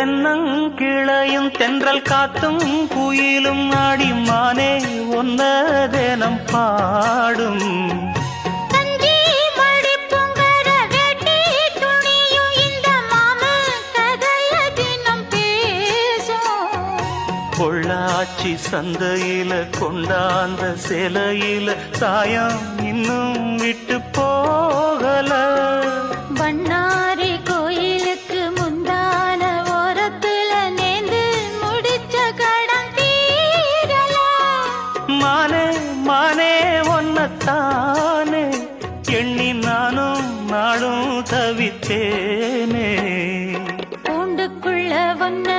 தென்னங்கிளையும் தென்றல் காத்தும் குயிலும் ஆடிமானே ஒன்ன தினம் பாடும். பொள்ளாச்சி சந்தையில கொண்டாந்த சிலையில சாயம் இன்னும் விட்டு போகல. பண்ணாரி கோயிலுக்கு முந்தான ஓரத்துல நேர்ந்து முடிச்ச கடன் தீரல. மானே மானே ஒன்னத்தானே எண்ணி நானும் நாளும் தவித்தேனே. கூண்டுக்குள்ள ஒன்ன